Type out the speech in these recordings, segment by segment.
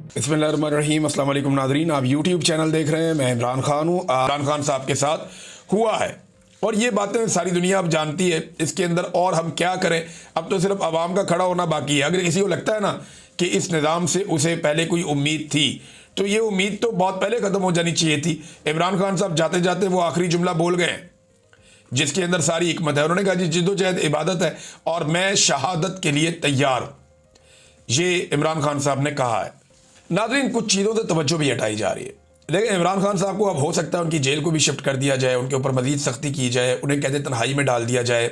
बिस्मिल्लाहिर्रहमानिर्रहीम। अस्सलाम वालेकुम नाज़रीन, आप यूट्यूब चैनल देख रहे हैं। मैं इमरान खान हूँ। इमरान खान साहब के साथ हुआ है और ये बातें सारी दुनिया अब जानती है। इसके अंदर और हम क्या करें, अब तो सिर्फ आवाम का खड़ा होना बाकी है। अगर किसी को लगता है ना कि इस निज़ाम से उसे पहले कोई उम्मीद थी, तो ये उम्मीद तो बहुत पहले ख़त्म हो जानी चाहिए थी। इमरान खान साहब जाते जाते वो आखिरी जुमला बोल गए जिसके अंदर सारी हिकमत है। उन्होंने कहा जी, जिद्दोजहद इबादत है और मैं शहादत के लिए तैयार हूँ। ये इमरान खान साहब ने कहा है। नाज़रीन, कुछ चीज़ों से तवज्जो भी हटाई जा रही है। लेकिन इमरान खान साहब को अब हो सकता है उनकी जेल को भी शिफ्ट कर दिया जाए, उनके ऊपर मजीद सख्ती की जाए, उन्हें कहते तन्हाई में डाल दिया जाए।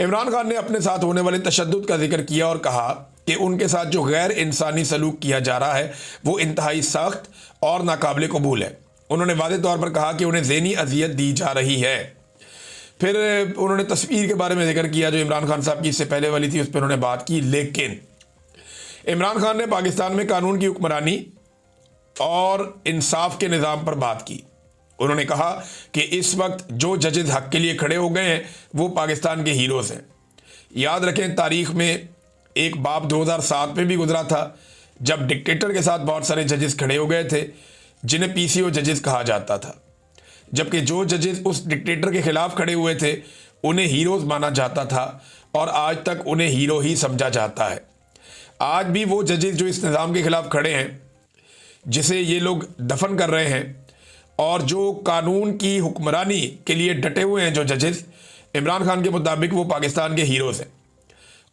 इमरान खान ने अपने साथ होने वाले तशद्दुद का जिक्र किया और कहा कि उनके साथ जो गैर इंसानी सलूक किया जा रहा है वो इंतहाई सख्त और नाकाबिले कबूल है। उन्होंने वादे तौर पर कहा कि उन्हें ज़हनी अजियत दी जा रही है। फिर उन्होंने तस्वीर के बारे में जिक्र किया जो इमरान खान साहब की इससे पहले वाली थी, उस पर उन्होंने बात की। लेकिन इमरान खान ने पाकिस्तान में कानून की हुक्मरानी और इंसाफ के निज़ाम पर बात की। उन्होंने कहा कि इस वक्त जो जजेस हक के लिए खड़े हो गए हैं वो पाकिस्तान के हीरोज़ हैं। याद रखें, तारीख़ में एक बाब 2007 में भी गुजरा था जब डिक्टेटर के साथ बहुत सारे जजेस खड़े हो गए थे जिन्हें PCO जजेस कहा जाता था, जबकि जो जजेस उस डिक्टेटर के ख़िलाफ़ खड़े हुए थे उन्हें हीरोज़ माना जाता था और आज तक उन्हें हीरो ही समझा जाता है। आज भी वो जजेस जो इस निज़ाम के ख़िलाफ़ खड़े हैं, जिसे ये लोग दफन कर रहे हैं, और जो कानून की हुक्मरानी के लिए डटे हुए हैं जो जजेस, इमरान खान के मुताबिक वो पाकिस्तान के हीरोज़ हैं।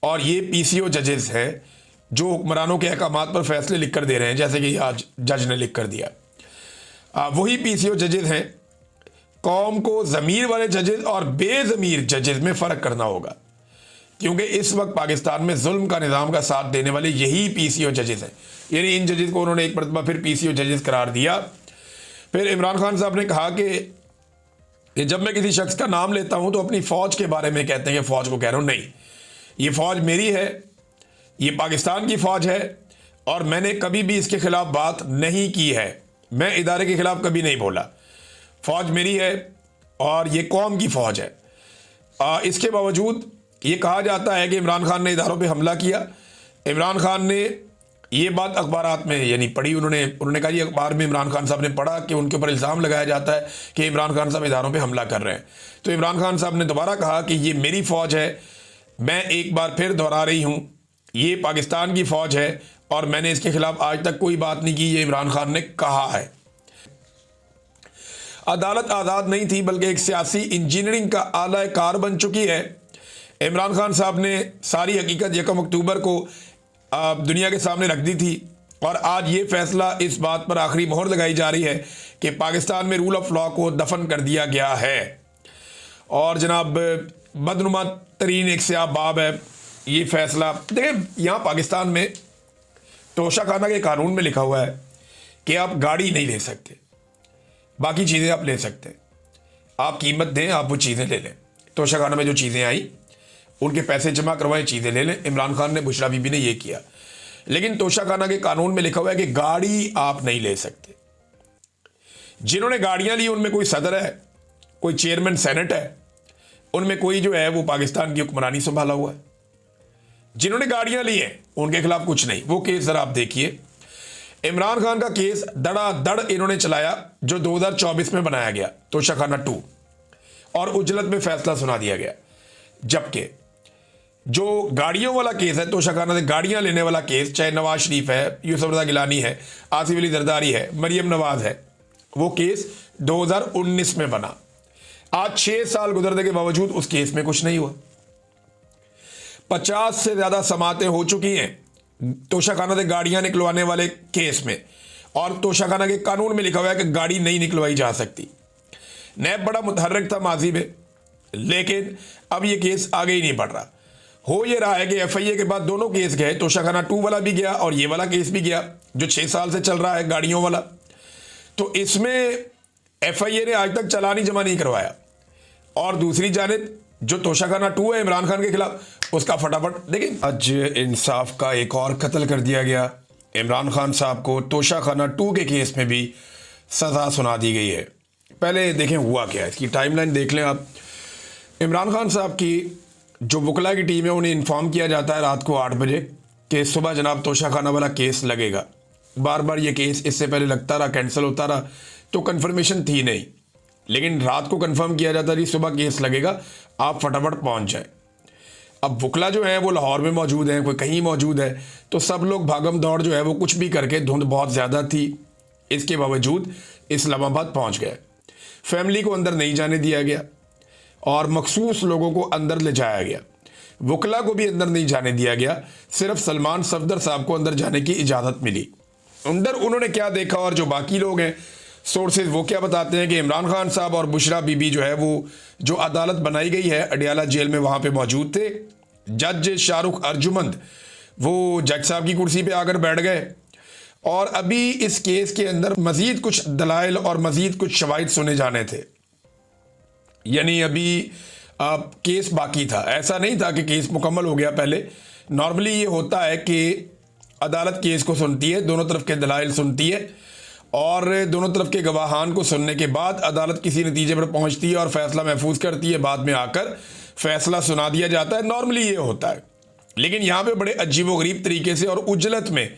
और ये PCO जजेस हैं जो हुक्मरानों के अहकामात पर फैसले लिख कर दे रहे हैं, जैसे कि आज जज ने लिख कर दिया। वही PCO जजेस हैं। कौम को ज़मीर वाले जजेस और बेज़मीर जजेस में फ़र्क करना होगा, क्योंकि इस वक्त पाकिस्तान में जुल्म का निज़ाम का साथ देने वाले यही PCO जजेस हैं। यानी इन जजेस को उन्होंने एक मरतबा फिर PCO जजेस करार दिया। फिर इमरान खान साहब ने कहा कि जब मैं किसी शख्स का नाम लेता हूं तो अपनी फ़ौज के बारे में कहते हैं कि फ़ौज को कह रहा हूं। नहीं, ये फ़ौज मेरी है, ये पाकिस्तान की फ़ौज है और मैंने कभी भी इसके ख़िलाफ़ बात नहीं की है। मैं इदारे के ख़िलाफ़ कभी नहीं बोला। फ़ौज मेरी है और ये कौम की फ़ौज है। इसके बावजूद ये कहा जाता है कि इमरान खान ने इदारों पे हमला किया। इमरान खान ने ये बात अखबारात में यानी पढ़ी, उन्होंने कहा, ये अखबार में इमरान खान साहब ने पढ़ा कि उनके ऊपर इल्ज़ाम लगाया जाता है कि इमरान खान साहब इदारों पे हमला कर रहे हैं। तो इमरान खान साहब ने दोबारा कहा कि ये मेरी फ़ौज है। मैं एक बार फिर दोहरा रही हूँ, ये पाकिस्तान की फ़ौज है और मैंने इसके ख़िलाफ़ आज तक कोई बात नहीं की। ये इमरान खान ने कहा है। अदालत आज़ाद नहीं थी बल्कि एक सियासी इंजीनियरिंग का आला कार बन चुकी है। इमरान खान साहब ने सारी हकीकत 1 अक्टूबर को दुनिया के सामने रख दी थी और आज ये फैसला इस बात पर आखिरी मोहर लगाई जा रही है कि पाकिस्तान में रूल ऑफ लॉ को दफन कर दिया गया है। और जनाब, बदनुमा तरीन एक स्याह बाब है ये फैसला। देखिए, यहाँ पाकिस्तान में तोशाखाना के कानून में लिखा हुआ है कि आप गाड़ी नहीं ले सकते, बाकी चीज़ें आप ले सकते हैं। आप कीमत दें, आप वो चीज़ें ले लें। तोशाखाना में जो चीज़ें आई उनके पैसे जमा करवाएं, चीज़ें ले लें। इमरान खान ने, बुशरा बीबी ने ये किया। लेकिन तोशाखाना के कानून में लिखा हुआ है कि गाड़ी आप नहीं ले सकते। जिन्होंने गाड़ियां ली उनमें कोई सदर है, कोई चेयरमैन सेनेट है, उनमें कोई जो है वो पाकिस्तान की हुक्मरानी संभाला हुआ है। जिन्होंने गाड़ियां ली हैं उनके खिलाफ कुछ नहीं। वो केस जरा आप देखिए। इमरान खान का केस धड़ाधड़ इन्होंने चलाया जो 2024 में बनाया गया, तोशाखाना 2, और उजलत में फैसला सुना दिया गया। जबकि जो गाड़ियों वाला केस है, तोशाखाना से गाड़ियां लेने वाला केस, चाहे नवाज शरीफ है, यूसुफ रज़ा गिलानी है, आसिफ अली जरदारी है, मरियम नवाज है, वो केस 2019 में बना। आज 6 साल गुजरने के बावजूद उस केस में कुछ नहीं हुआ। 50 से ज़्यादा समातें हो चुकी हैं तोशाखाना से गाड़ियां निकलवाने वाले केस में, और तोशाखाना के कानून में लिखा हुआ है कि गाड़ी नहीं निकलवाई जा सकती। नैब बड़ा मुतहर्रिक था माजी में, लेकिन अब ये केस आगे ही नहीं बढ़ रहा। हो ये रहा है कि FIA के बाद दोनों केस गए, तोशाखाना 2 वाला भी गया और ये वाला केस भी गया जो 6 साल से चल रहा है गाड़ियों वाला। तो इसमें FIA ने आज तक चालान ही जमा नहीं करवाया, और दूसरी जानिब जो तोशाखाना 2 है इमरान खान के खिलाफ, उसका फटाफट देखिए। आज इंसाफ का एक और कत्ल कर दिया गया। इमरान खान साहब को तोशाखाना 2 के केस में भी सज़ा सुना दी गई है। पहले देखें हुआ क्या है, इसकी टाइमलाइन देख लें आप। इमरान खान साहब की जो वकला की टीम है उन्हें इन्फॉर्म किया जाता है रात को 8 बजे कि सुबह जनाब तोशाखाना वाला केस लगेगा। बार बार ये केस इससे पहले लगता रहा, कैंसिल होता रहा, तो कन्फर्मेशन थी नहीं। लेकिन रात को कंफर्म किया जाता जी सुबह केस लगेगा, आप फटाफट पहुंच जाए। अब वकला जो है वो लाहौर में मौजूद हैं, कोई कहीं मौजूद है, तो सब लोग भागम दौड़ जो है वो कुछ भी करके, धुंध बहुत ज़्यादा थी, इसके बावजूद इस्लामाबाद पहुंच गए। फैमिली को अंदर नहीं जाने दिया गया और मखसूस लोगों को अंदर ले जाया गया। वकला को भी अंदर नहीं जाने दिया गया, सिर्फ सलमान सफदर साहब को अंदर जाने की इजाज़त मिली। अंदर उन्होंने क्या देखा और जो बाकी लोग हैं सोर्सेज वो क्या बताते हैं कि इमरान खान साहब और बुशरा बीबी जो है वो जो अदालत बनाई गई है अडियाला जेल में वहाँ पे मौजूद थे। जज शाहरुख अर्जुमंद वो जज साहब की कुर्सी पे आकर बैठ गए और अभी इस केस के अंदर मज़ीद कुछ दलाइल और मज़ीद कुछ शवाहिद सुने जाने थे। यानी अभी केस बाकी था, ऐसा नहीं था कि केस मुकम्मल हो गया। पहले नॉर्मली ये होता है कि अदालत केस को सुनती है, दोनों तरफ के दलाइल सुनती है और दोनों तरफ के गवाहान को सुनने के बाद अदालत किसी नतीजे पर पहुंचती है और फैसला महफूज करती है, बाद में आकर फैसला सुना दिया जाता है। नॉर्मली ये होता है, लेकिन यहाँ पे बड़े अजीबोगरीब तरीके से और उजलत में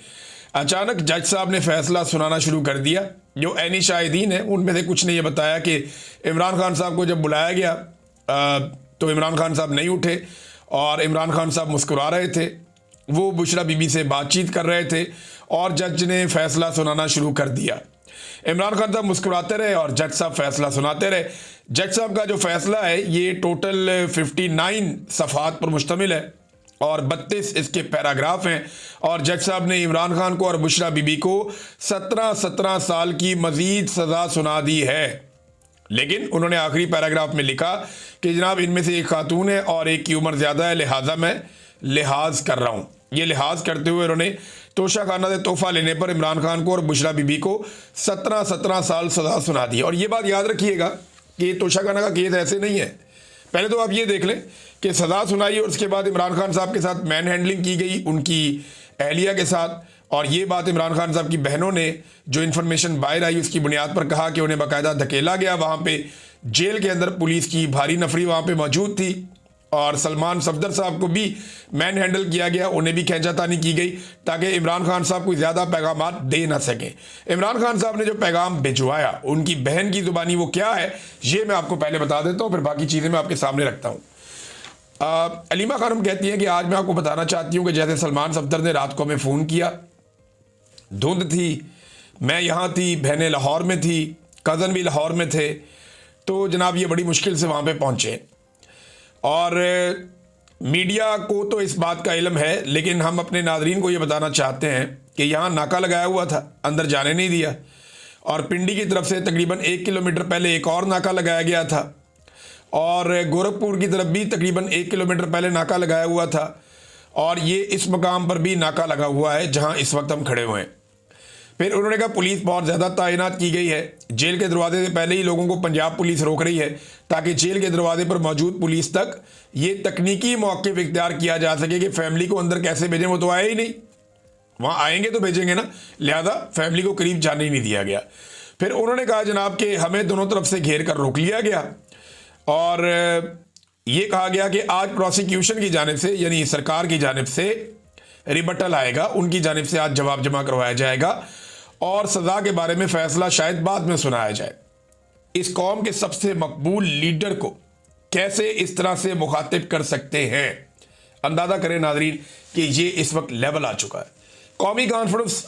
अचानक जज साहब ने फैसला सुनाना शुरू कर दिया। जो ऐनी शाहिदीन है उनमें से कुछ ने यह बताया कि इमरान खान साहब को जब बुलाया गया तो इमरान खान साहब नहीं उठे और इमरान खान साहब मुस्कुरा रहे थे, वो बुशरा बीबी से बातचीत कर रहे थे और जज ने फैसला सुनाना शुरू कर दिया। इमरान खान साहब मुस्कुराते रहे और जज साहब फैसला सुनाते रहे। जज साहब का जो फैसला है ये टोटल 59 सफ़हात पर मुश्तमिल है और 32 इसके पैराग्राफ हैं और जज साहब ने इमरान खान को और बुशरा बीबी को 17 साल की मज़ीद सज़ा सुना दी है। लेकिन उन्होंने आखिरी पैराग्राफ में लिखा कि जनाब इनमें से एक खातून है और एक की उम्र ज़्यादा है, लिहाजा मैं लिहाज कर रहा हूँ। ये लिहाज करते हुए उन्होंने तोशा खाना से तोहफा लेने पर इमरान खान को और बुशरा बीबी को 17 साल सज़ा सुना दी। और ये बात याद रखिएगा कि तोशा खाना का केस ऐसे नहीं है। पहले तो आप ये देख लें कि सज़ा सुनाई और उसके बाद इमरान खान साहब के साथ मैन हैंडलिंग की गई उनकी अहलिया के साथ, और ये बात इमरान खान साहब की बहनों ने जो इन्फॉर्मेशन बाहर आई उसकी बुनियाद पर कहा कि उन्हें बाकायदा धकेला गया। वहाँ पे जेल के अंदर पुलिस की भारी नफरी वहाँ पे मौजूद थी और सलमान सफदर साहब को भी मैन हैंडल किया गया, उन्हें भी खींचातानी की गई ताकि इमरान खान साहब कोई ज़्यादा पैगाम दे ना सकें। इमरान खान साहब ने जो पैगाम भिजवाया उनकी बहन की ज़ुबानी वो क्या है ये मैं आपको पहले बता देता हूँ, फिर बाकी चीज़ें मैं आपके सामने रखता हूँ। अलीमा खानम कहती हैं कि आज मैं आपको बताना चाहती हूँ कि जैसे सलमान सफदर ने रात को हमें फ़ोन किया, धुंध थी, मैं यहाँ थी, बहनें लाहौर में थी, कज़न भी लाहौर में थे, तो जनाब ये बड़ी मुश्किल से वहाँ पे पहुँचे और मीडिया को तो इस बात का इल्म है, लेकिन हम अपने नाज़रीन को ये बताना चाहते हैं कि यहाँ नाका लगाया हुआ था, अंदर जाने नहीं दिया और पिंडी की तरफ से तकरीबन 1 किलोमीटर पहले एक और नाका लगाया गया था और गोरखपुर की तरफ भी तकरीबन 1 किलोमीटर पहले नाका लगाया हुआ था और ये इस मकाम पर भी नाका लगा हुआ है जहाँ इस वक्त हम खड़े हुए हैं। फिर उन्होंने कहा पुलिस बहुत ज़्यादा तैनात की गई है, जेल के दरवाजे से पहले ही लोगों को पंजाब पुलिस रोक रही है ताकि जेल के दरवाजे पर मौजूद पुलिस तक ये तकनीकी मौक़िफ़ इख्तियार किया जा सके कि फैमिली को अंदर कैसे भेजें, वो तो आए ही नहीं, वहाँ आएंगे तो भेजेंगे ना, लिहाजा फैमिली को करीब जाने ही नहीं दिया गया। फिर उन्होंने कहा जनाब कि हमें दोनों तरफ से घेर कर रोक लिया गया और ये कहा गया कि आज प्रोसिक्यूशन की जानिब से यानी सरकार की जानिब से रिबटल आएगा, उनकी जानिब से आज जवाब जमा करवाया जाएगा और सज़ा के बारे में फ़ैसला शायद बाद में सुनाया जाए। इस कौम के सबसे मकबूल लीडर को कैसे इस तरह से मुखातिब कर सकते हैं, अंदाज़ा करें नाज़रीन कि ये इस वक्त लेवल आ चुका है। कौमी कॉन्फ्रेंस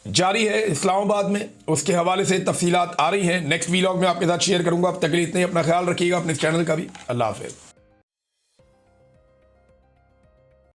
जारी है इस्लामाबाद में, उसके हवाले से तफसीलात आ रही हैं, नेक्स्ट वीलॉग में आपके साथ शेयर करूँगा। अब तक के लिए इतना ही, अपना ख्याल रखिएगा, अपने चैनल का भी। अल्लाह हाफ़िज़।